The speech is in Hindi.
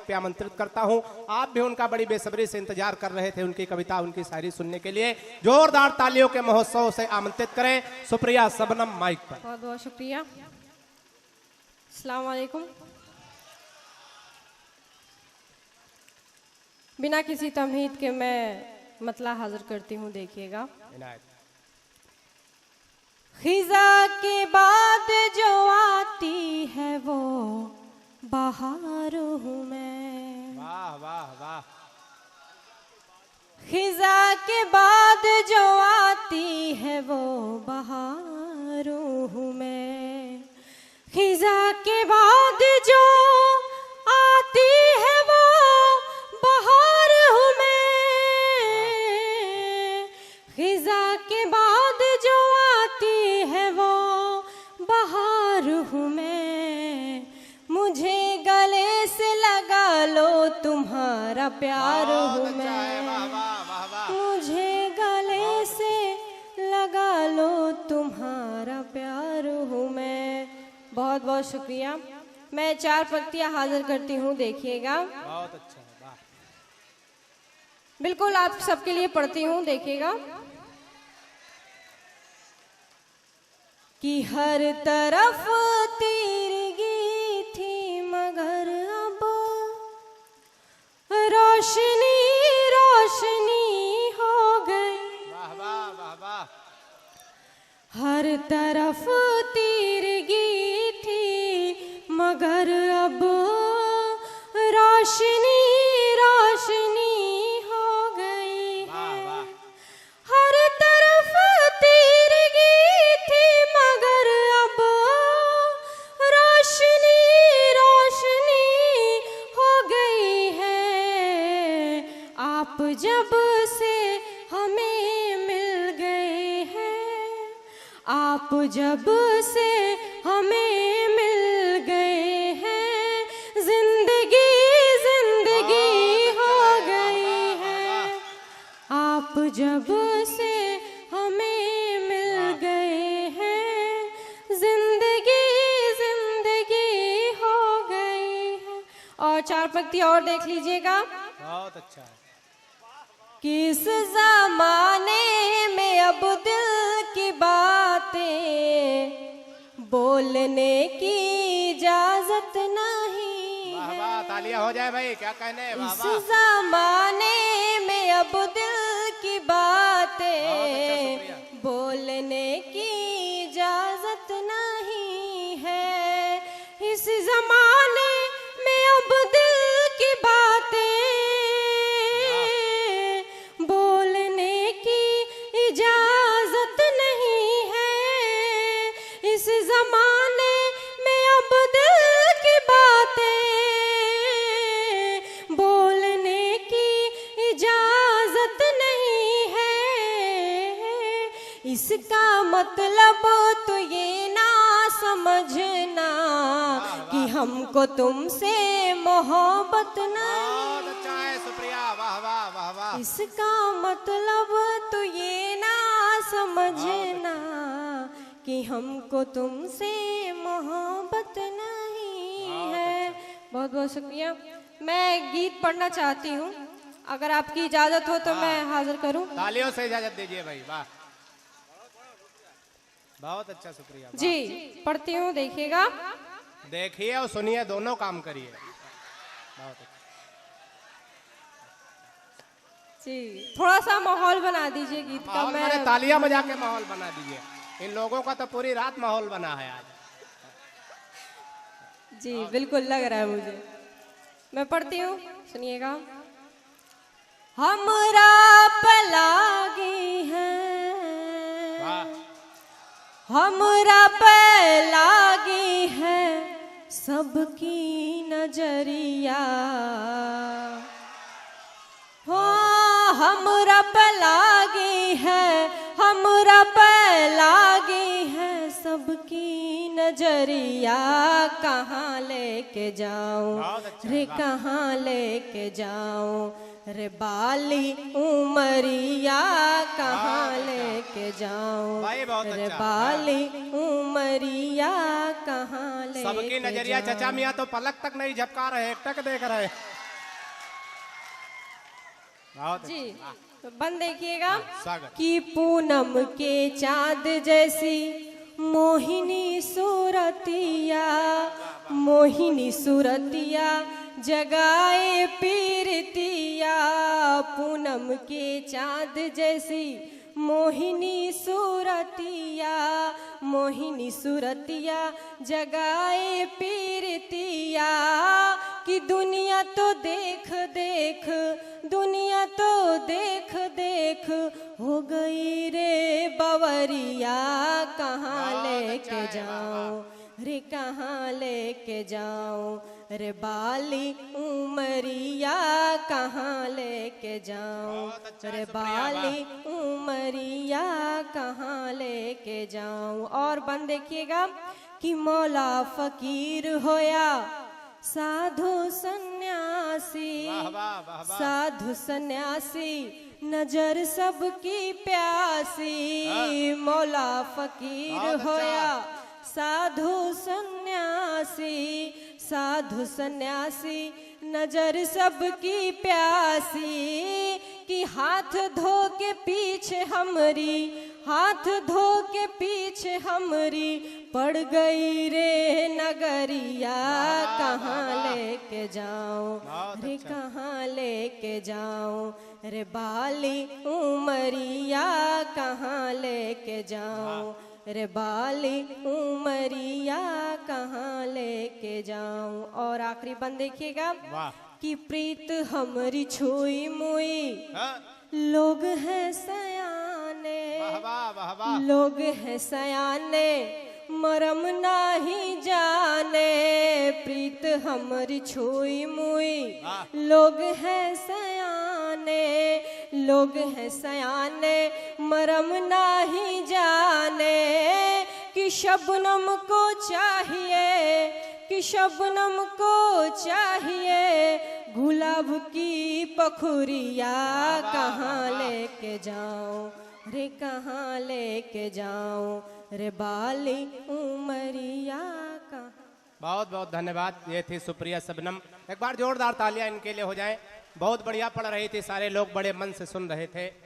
पे आमंत्रित करता हूं। आप भी उनका बड़ी बेसब्री से इंतजार कर रहे थे, उनकी कविता उनकी शायरी सुनने के लिए। जोरदार तालियों के महोत्सव से आमंत्रित करें सुप्रिया शबनम माइक पर। बहुत बहुत शुक्रिया। अस्सलाम वालेकुम। बिना किसी तमहीद के मैं मतला हाजिर करती हूँ, देखिएगा। खिजा के बाद जो आती है वो बहार हूँ मैं। वाह वाह वाह। खिजा के बाद जो आती है वो बहार हूँ मैं। खिजा के बाद जो आती है वो बहार हूँ मैं। खिजा के बाद जो आती है वो बहार हूँ मैं। मुझे गले से लगा लो तुम्हारा प्यार हूँ मैं। मुझे गले से लगा लो तुम्हारा प्यार हूँ मैं। बहुत बहुत शुक्रिया। मैं 4 पंक्तियां हाजिर करती हूँ, देखिएगा। बहुत अच्छा है, वाह। बिल्कुल आप सबके लिए पढ़ती हूँ, देखिएगा। कि हर तरफ तीरगी थी मगर अब रोशनी रोशनी हो गई। वाह वाह वाह वाह। हर तरफ तीरगी थी मगर अब रोशनी रोशनी हो गई है। हर तरफ तीरगी थी मगर अब रोशनी रोशनी हो गई है। आप जब से हमें मिल गए हैं, आप जब से हमें मिल गए हैं, जिंदगी जिंदगी हो गई है। आप जब से हमें मिल गए हैं, जिंदगी जिंदगी हो गई है। और 4 पंक्ति और देख लीजिएगा। बहुत अच्छा है। किस ज़माने में अब दिल की बातें बोलने की इजाजत नहीं है। वाह वाह, तालियां हो जाए भाई, क्या कहने। इस ज़माने में अब दिल की बातें बोलने की इजाजत नहीं है। इस ज़माने में अब दिल की बातें बोलने की इजाजत नहीं है। इस ज़माने में अब दिल की बातें बोलने की इजाजत नहीं है। इसका मतलब तो ये ना समझना कि हमको तुमसे मोहब्बत नहीं। अच्छा है सुप्रिया, वाह वाह वाह वाह। इसका मतलब तो ये ना समझना कि हमको तुमसे मोहब्बत नहीं है। बहुत बहुत शुक्रिया। मैं गीत पढ़ना चाहती हूँ, अगर आपकी इजाजत हो तो मैं हाजिर करूँ। तालियों से इजाजत दीजिए भाई, वाह। बहुत अच्छा सुप्रिया जी पढ़ती हूँ, देखिएगा। देखिए और सुनिए, दोनों काम करिए। बहुत अच्छा। जी थोड़ा सा माहौल बना दीजिए गीत का। मैं तालियां बजा के माहौल बना दीजिए। इन लोगों का तो पूरी रात माहौल बना है आज। जी बिल्कुल लग रहा है मुझे। मैं पढ़ती हूँ, सुनिएगा। हमरा पलागी है, हमरा पलागी है सबकी नजरिया। हो हमरा पलागी है, हमरा पलागी है सबकी नजरिया। कहाँ लेके जाऊं रे, कहाँ लेके जाऊं रे बाली उमरिया। कहाँ लेके जाऊं रे बाली उमरिया, कहाँ लेके सबकी नजरिया। चचा मियाँ तो पलक तक नहीं झपका रहे, एकटक देख रहे। बहुत जी तो बंद देखिएगा स्वागत। कि पूनम के चांद जैसी मोहिनी सूरतिया, मोहिनी सूरतिया जगाए पीरतिया। पूनम के चांद जैसी मोहिनी सूरतिया, मोहिनी सूरतिया जगाए पीरतिया। कि दुनिया तो देख देख, दुनिया तो देख देख हो गई रे बवरिया। कहाँ लेके जाऊं रे, कहाँ लेके जाऊं रे बाली उमरिया। कहाँ लेके जाऊं रे बाली उमरिया, कहाँ लेके जाऊं। और बंद देखिएगा कि मौला फकीर होया साधु सन्यासी, साधु सन्यासी नजर सबकी प्यासी। मौला फकीर होया साधु सन्यासी, साधु सन्यासी नजर सबकी प्यासी। कि हाथ धो के पीछे हमरी, हाथ धो के पीछे हमरी पड़ गई रे नगरिया। कहाँ लेके जाऊं रे, कहाँ लेके जाऊं रे बाली उमरिया। कहाँ लेके जाऊं रे बाली उमरिया, कहाँ लेके जाऊं। और आखिरी बंद देखिएगा कि प्रीत हमरी छुई मुई लोग हैं सयाने, लोग हैं सयाने मरम नाही जाने। प्रीत हमरी छुई मुई लोग हैं सयाने, लोग हैं सयाने मरम नाही जाने। कि शबनम को चाहिए, कि शबनम को चाहिए गुलाब की पखुरिया। कहाँ लेके जाऊं रे, कहाँ लेके जाऊं रे बाली उमरिया। कहाँ। बहुत बहुत धन्यवाद। ये थी सुप्रिया शबनम। एक बार जोरदार तालियां इनके लिए हो जाए। बहुत बढ़िया पढ़ रही थी, सारे लोग बड़े मन से सुन रहे थे।